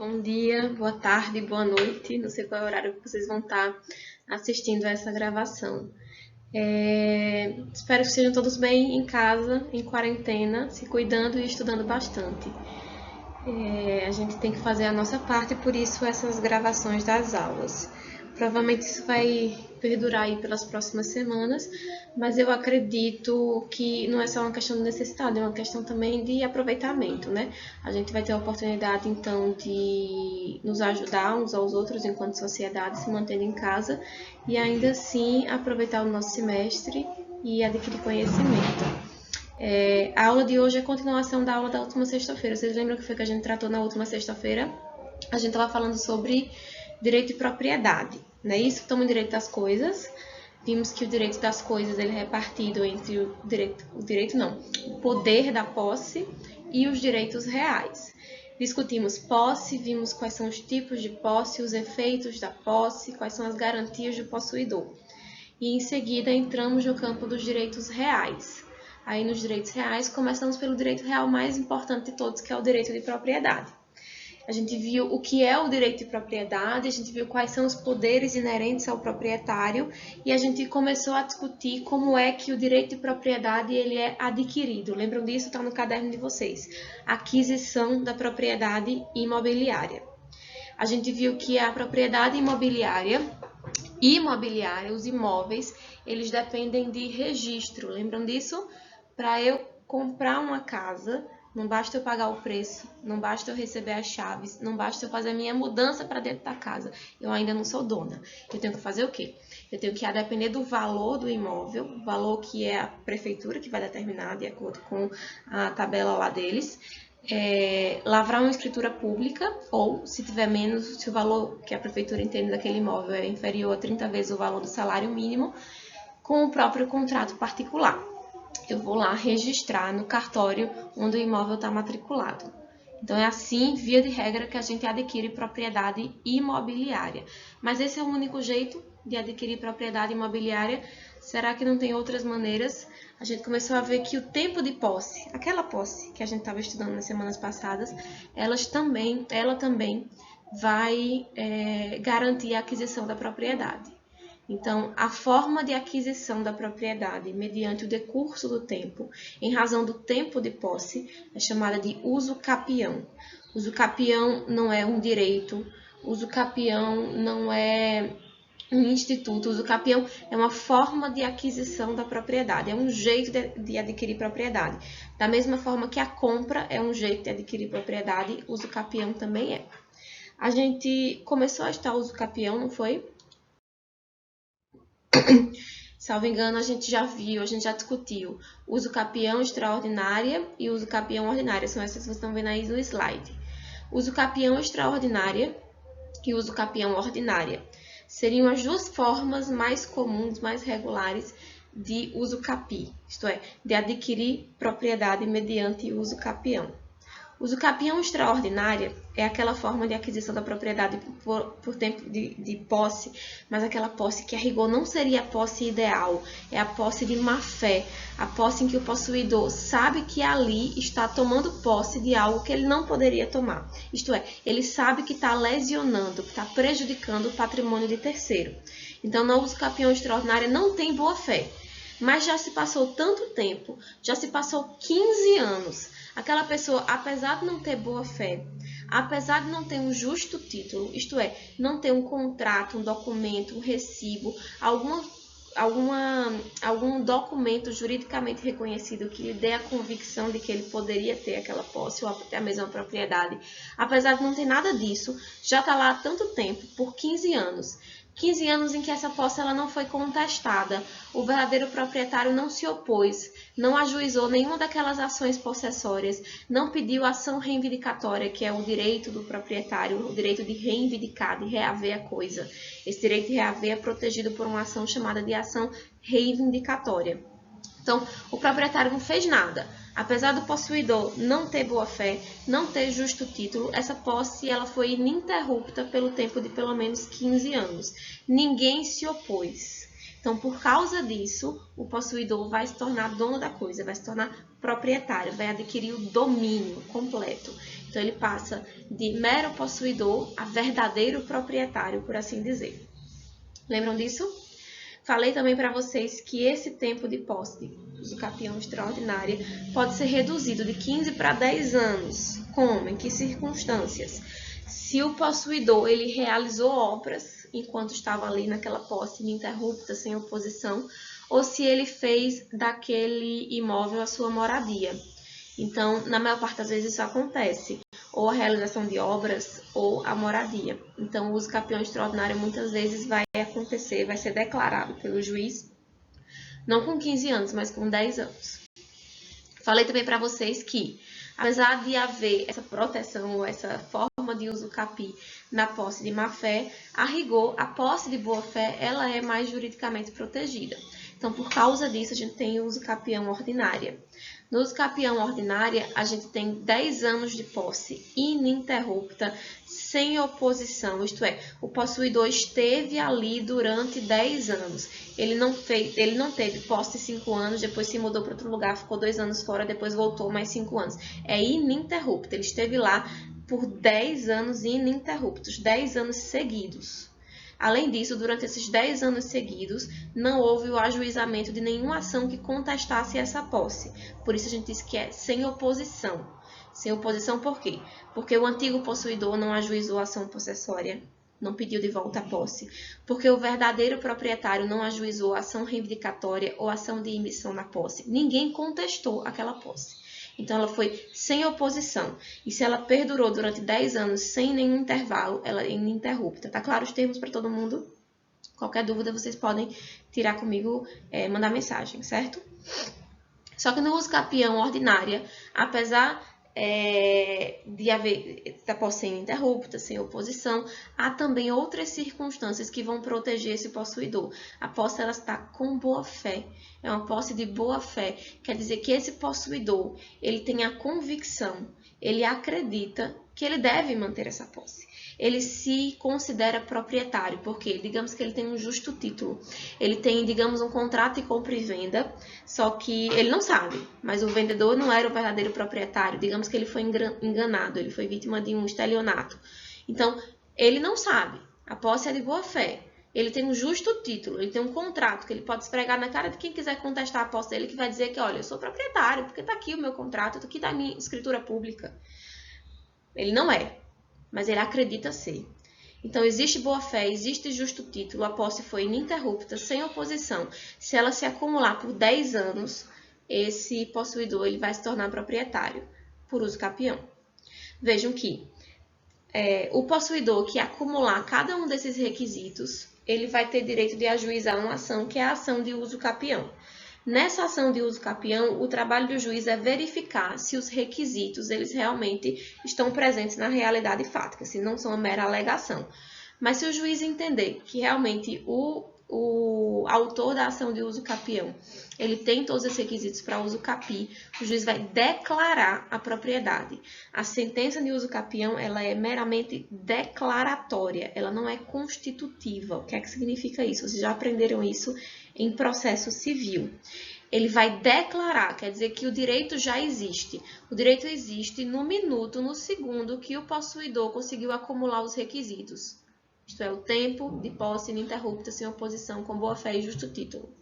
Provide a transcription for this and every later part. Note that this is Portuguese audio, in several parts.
bom dia, boa tarde, boa noite. Não sei qual é o horário que vocês vão estar assistindo a essa gravação. Espero que estejam todos bem em casa, em quarentena, se cuidando e estudando bastante. A gente tem que fazer a nossa parte, por isso essas gravações das aulas. Provavelmente isso vai perdurar aí pelas próximas semanas, mas eu acredito que não é só uma questão de necessidade, é uma questão também de aproveitamento, né? A gente vai ter a oportunidade, então, de nos ajudar uns aos outros enquanto sociedade, se mantendo em casa, e ainda assim aproveitar o nosso semestre e adquirir conhecimento. A aula de hoje é a continuação da aula da última sexta-feira. Vocês lembram que foi que a gente tratou na última sexta-feira? A gente estava falando sobre direito de propriedade, não é isso? Estamos em direito das coisas. Vimos que o direito das coisas ele é repartido entre o poder da posse e os direitos reais. Discutimos posse, vimos quais são os tipos de posse, os efeitos da posse, quais são as garantias do possuidor. E em seguida entramos no campo dos direitos reais. Aí nos direitos reais começamos pelo direito real mais importante de todos, que é o direito de propriedade. A gente viu o que é o direito de propriedade, a gente viu quais são os poderes inerentes ao proprietário e a gente começou a discutir como é que o direito de propriedade ele é adquirido. Lembram disso? Está no caderno de vocês. Aquisição da propriedade imobiliária. A gente viu que a propriedade imobiliária, os imóveis, eles dependem de registro. Lembram disso? Para eu comprar uma casa, não basta eu pagar o preço, não basta eu receber as chaves, não basta eu fazer a minha mudança para dentro da casa. Eu ainda não sou dona. Eu tenho que fazer o quê? Eu tenho que, a depender do valor do imóvel, o valor que é a prefeitura que vai determinar de acordo com a tabela lá deles, lavrar uma escritura pública, ou se tiver menos, se o valor que a prefeitura entende daquele imóvel é inferior a 30 vezes o valor do salário mínimo, com o próprio contrato particular. Eu vou lá registrar no cartório onde o imóvel está matriculado. Então, é assim, via de regra, que a gente adquire propriedade imobiliária. Mas esse é o único jeito de adquirir propriedade imobiliária? Será que não tem outras maneiras? A gente começou a ver que o tempo de posse, aquela posse que a gente estava estudando nas semanas passadas, ela também vai garantir a aquisição da propriedade. Então, a forma de aquisição da propriedade mediante o decurso do tempo, em razão do tempo de posse, é chamada de uso capião. Uso capião não é um direito, uso capião não é um instituto, uso capião é uma forma de aquisição da propriedade, é um jeito de adquirir propriedade. Da mesma forma que a compra é um jeito de adquirir propriedade, uso capião também é. A gente começou a estudar uso capião, não foi? Salvo engano, a gente já viu, a gente já discutiu uso capião extraordinária e uso capião ordinária. São essas que vocês estão vendo aí no slide. Uso capião extraordinária e uso capião ordinária seriam as duas formas mais comuns, mais regulares de uso capi, isto é, de adquirir propriedade mediante uso capião. Uso capião extraordinária é aquela forma de aquisição da propriedade por tempo de posse, mas aquela posse que a rigor não seria a posse ideal, é a posse de má-fé, a posse em que o possuidor sabe que ali está tomando posse de algo que ele não poderia tomar. Isto é, ele sabe que está lesionando, que está prejudicando o patrimônio de terceiro. Então, no uso capião extraordinária não tem boa-fé, mas já se passou tanto tempo, já se passou 15 anos, aquela pessoa, apesar de não ter boa fé, apesar de não ter um justo título, isto é, não ter um contrato, um documento, um recibo, algum documento juridicamente reconhecido que lhe dê a convicção de que ele poderia ter aquela posse ou até a mesma propriedade, apesar de não ter nada disso, já está lá há tanto tempo, por 15 anos. 15 anos em que essa posse ela não foi contestada, o verdadeiro proprietário não se opôs, não ajuizou nenhuma daquelas ações possessórias, não pediu ação reivindicatória, que é o direito do proprietário, o direito de reivindicar, de reaver a coisa. Esse direito de reaver é protegido por uma ação chamada de ação reivindicatória. Então, o proprietário não fez nada. Apesar do possuidor não ter boa-fé, não ter justo título, essa posse ela foi ininterrupta pelo tempo de pelo menos 15 anos. Ninguém se opôs. Então, por causa disso, o possuidor vai se tornar dono da coisa, vai se tornar proprietário, vai adquirir o domínio completo. Então, ele passa de mero possuidor a verdadeiro proprietário, por assim dizer. Lembram disso? Falei também para vocês que esse tempo de posse de usucapião extraordinária pode ser reduzido de 15 para 10 anos. Como? Em que circunstâncias? Se o possuidor ele realizou obras enquanto estava ali naquela posse ininterrupta, sem oposição, ou se ele fez daquele imóvel a sua moradia. Então, na maior parte das vezes isso acontece, ou a realização de obras ou a moradia. Então, o uso capião extraordinário muitas vezes vai acontecer, vai ser declarado pelo juiz, não com 15 anos, mas com 10 anos. Falei também para vocês que, apesar de haver essa proteção, essa forma de uso capi na posse de má-fé, a rigor, a posse de boa-fé, ela é mais juridicamente protegida. Então, por causa disso, a gente tem o uso capião ordinária. No uso capião ordinária, a gente tem 10 anos de posse ininterrupta, sem oposição, isto é, o possuidor esteve ali durante 10 anos. Ele não teve posse 5 anos, depois se mudou para outro lugar, ficou 2 anos fora, depois voltou mais 5 anos. É ininterrupto, ele esteve lá por 10 anos ininterruptos, 10 anos seguidos. Além disso, durante esses 10 anos seguidos, não houve o ajuizamento de nenhuma ação que contestasse essa posse. Por isso a gente diz que é sem oposição. Sem oposição por quê? Porque o antigo possuidor não ajuizou a ação possessória, não pediu de volta a posse. Porque o verdadeiro proprietário não ajuizou a ação reivindicatória ou ação de emissão na posse. Ninguém contestou aquela posse. Então, ela foi sem oposição. E se ela perdurou durante 10 anos sem nenhum intervalo, ela é ininterrupta. Tá claro os termos para todo mundo? Qualquer dúvida, vocês podem tirar comigo, mandar mensagem, certo? Só que no uso capião ordinária, apesar de haver da posse ininterrupta, sem oposição, há também outras circunstâncias que vão proteger esse possuidor. A posse ela está com boa-fé, é uma posse de boa-fé, quer dizer que esse possuidor ele tem a convicção, ele acredita que ele deve manter essa posse. Ele se considera proprietário, porque digamos que ele tem um justo título. Ele tem, digamos, um contrato de compra e venda, só que ele não sabe, mas o vendedor não era o verdadeiro proprietário. Digamos que ele foi enganado, ele foi vítima de um estelionato. Então, ele não sabe, a posse é de boa fé. Ele tem um justo título, ele tem um contrato que ele pode esfregar na cara de quem quiser contestar a posse dele, que vai dizer que, olha, eu sou proprietário, porque está aqui o meu contrato, está aqui da minha escritura pública. Ele não é, mas ele acredita ser. Então, existe boa-fé, existe justo título, a posse foi ininterrupta, sem oposição. Se ela se acumular por 10 anos, esse possuidor ele vai se tornar proprietário por uso capião. Vejam que o possuidor que acumular cada um desses requisitos, ele vai ter direito de ajuizar uma ação, que é a ação de uso capião. Nessa ação de uso capião, o trabalho do juiz é verificar se os requisitos eles realmente estão presentes na realidade fática, se não são uma mera alegação. Mas se o juiz entender que realmente o autor da ação de uso capião ele tem todos os requisitos para uso capi, o juiz vai declarar a propriedade. A sentença de uso capião ela é meramente declaratória, ela não é constitutiva. O que é que significa isso? Vocês já aprenderam isso em processo civil. Ele vai declarar, quer dizer que o direito já existe. O direito existe no minuto, no segundo que o possuidor conseguiu acumular os requisitos. Isto é, o tempo de posse ininterrupta, sem oposição, com boa-fé e justo título.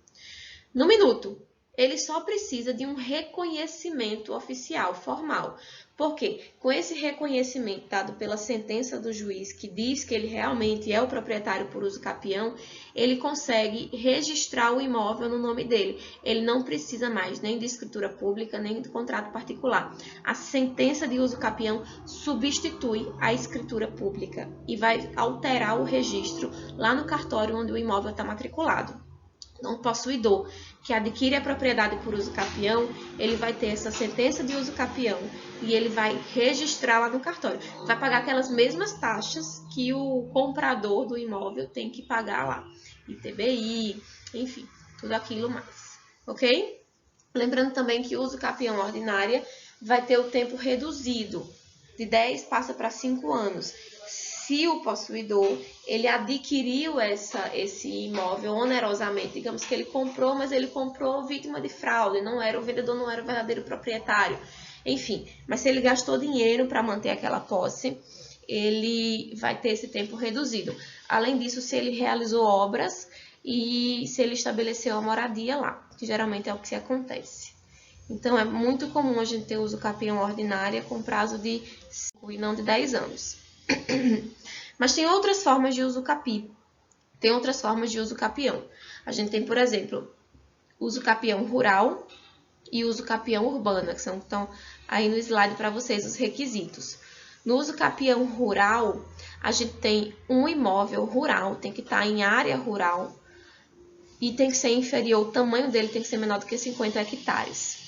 No minuto, ele só precisa de um reconhecimento oficial, formal. Por quê? Com esse reconhecimento dado pela sentença do juiz, que diz que ele realmente é o proprietário por uso capião, ele consegue registrar o imóvel no nome dele. Ele não precisa mais nem de escritura pública, nem de contrato particular. A sentença de uso capião substitui a escritura pública e vai alterar o registro lá no cartório onde o imóvel está matriculado. Então, o possuidor que adquire a propriedade por uso capião, ele vai ter essa sentença de uso capião e ele vai registrar lá no cartório. Vai pagar aquelas mesmas taxas que o comprador do imóvel tem que pagar lá. ITBI, enfim, tudo aquilo mais. Ok? Lembrando também que o uso capião ordinária vai ter o tempo reduzido. De 10 passa para 5 anos. Se o possuidor ele adquiriu esse imóvel onerosamente, digamos que ele comprou, mas ele comprou vítima de fraude, o vendedor não era o verdadeiro proprietário. enfim. Mas se ele gastou dinheiro para manter aquela posse, ele vai ter esse tempo reduzido. Além disso, se ele realizou obras e se ele estabeleceu a moradia lá, que geralmente é o que acontece. Então, é muito comum a gente ter uso capião ordinária com prazo de 5 e não de 10 anos. Mas tem outras formas de uso capi. Tem outras formas de uso capião. A gente tem, por exemplo, uso capião rural e uso capião urbana, que estão aí no slide para vocês os requisitos. No uso capião rural, a gente tem um imóvel rural, tem que estar em área rural e tem que ser inferior, o tamanho dele tem que ser menor do que 50 hectares.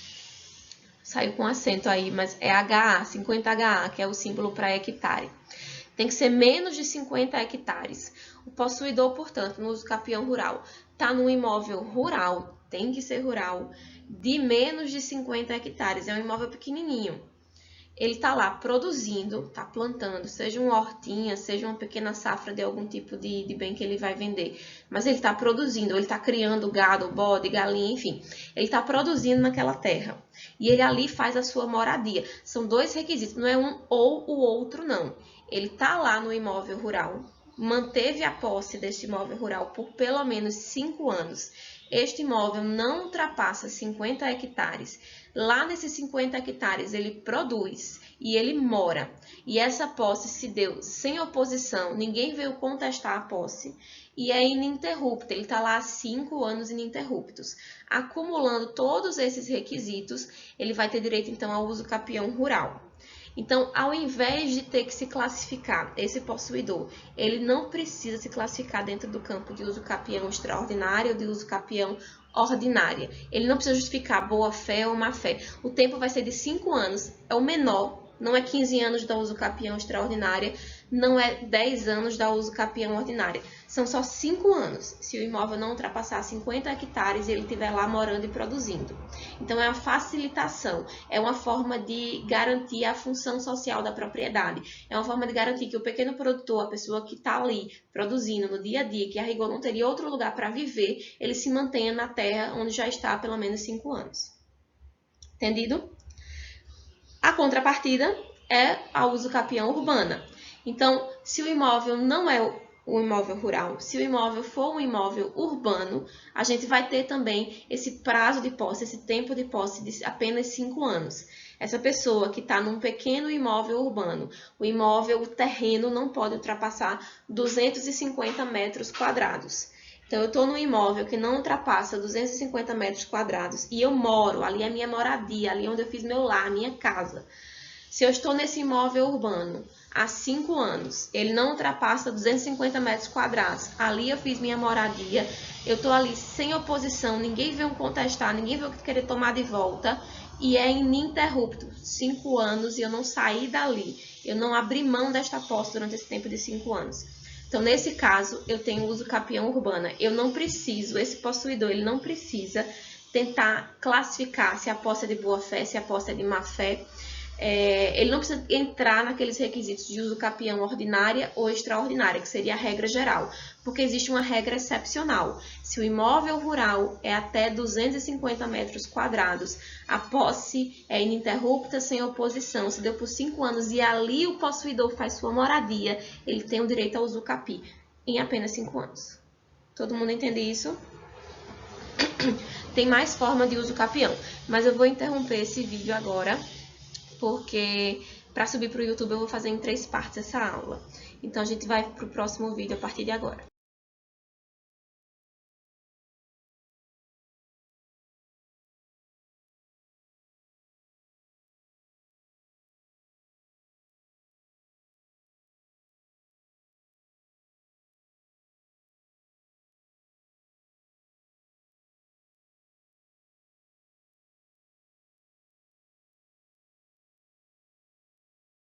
Saiu com acento aí, mas é HA, 50 HA, que é o símbolo para hectare. Tem que ser menos de 50 hectares. O possuidor, portanto, no uso capião rural, está num imóvel rural, tem que ser rural, de menos de 50 hectares. É um imóvel pequenininho. Ele está lá produzindo, está plantando, seja uma hortinha, seja uma pequena safra de algum tipo de bem que ele vai vender. Mas ele está produzindo, ele está criando gado, bode, galinha, enfim. Ele está produzindo naquela terra. E ele ali faz a sua moradia. São dois requisitos, não é um ou o outro, não. Ele está lá no imóvel rural, manteve a posse deste imóvel rural por pelo menos 5 anos. Este imóvel não ultrapassa 50 hectares. Lá nesses 50 hectares ele produz e ele mora. E essa posse se deu sem oposição, ninguém veio contestar a posse. E é ininterrupta, ele está lá há 5 anos ininterruptos. Acumulando todos esses requisitos, ele vai ter direito então ao uso capião rural. Então, ao invés de ter que se classificar esse possuidor, ele não precisa se classificar dentro do campo de uso capião extraordinário ou de uso capião ordinária. Ele não precisa justificar boa fé ou má fé. O tempo vai ser de 5 anos, é o menor, não é 15 anos da uso capião extraordinária, não é 10 anos da uso capião ordinária. São só 5 anos, se o imóvel não ultrapassar 50 hectares e ele estiver lá morando e produzindo. Então, é uma facilitação, é uma forma de garantir a função social da propriedade. É uma forma de garantir que o pequeno produtor, a pessoa que está ali produzindo no dia a dia, que a rigor não teria outro lugar para viver, ele se mantenha na terra onde já está há pelo menos 5 anos. Entendido? A contrapartida é a uso capião urbana. Então, se o imóvel não é um imóvel rural, se o imóvel for um imóvel urbano, a gente vai ter também esse prazo de posse, esse tempo de posse de apenas 5 anos. Essa pessoa que está num pequeno imóvel urbano, o terreno não pode ultrapassar 250 metros quadrados. Então, eu estou num imóvel que não ultrapassa 250 metros quadrados e eu moro, ali é a minha moradia, ali é onde eu fiz meu lar, minha casa. Se eu estou nesse imóvel urbano há 5 anos, ele não ultrapassa 250 metros quadrados, ali eu fiz minha moradia, eu estou ali sem oposição, ninguém veio contestar, ninguém veio querer tomar de volta, e é ininterrupto, 5 anos e eu não saí dali, eu não abri mão desta posse durante esse tempo de 5 anos. Então, nesse caso, eu tenho uso capião urbana. Eu não preciso, esse possuidor, ele não precisa tentar classificar se a posse é de boa fé, se a posse é de má fé. Ele não precisa entrar naqueles requisitos de uso capião ordinária ou extraordinária, que seria a regra geral, porque existe uma regra excepcional. Se o imóvel rural é até 250 metros quadrados, a posse é ininterrupta, sem oposição, se deu por 5 anos e ali o possuidor faz sua moradia, ele tem o direito ao uso capi em apenas 5 anos. Todo mundo entende isso? Tem mais forma de uso capião, mas eu vou interromper esse vídeo agora, porque para subir para o YouTube eu vou fazer em 3 partes essa aula. Então, a gente vai para o próximo vídeo a partir de agora.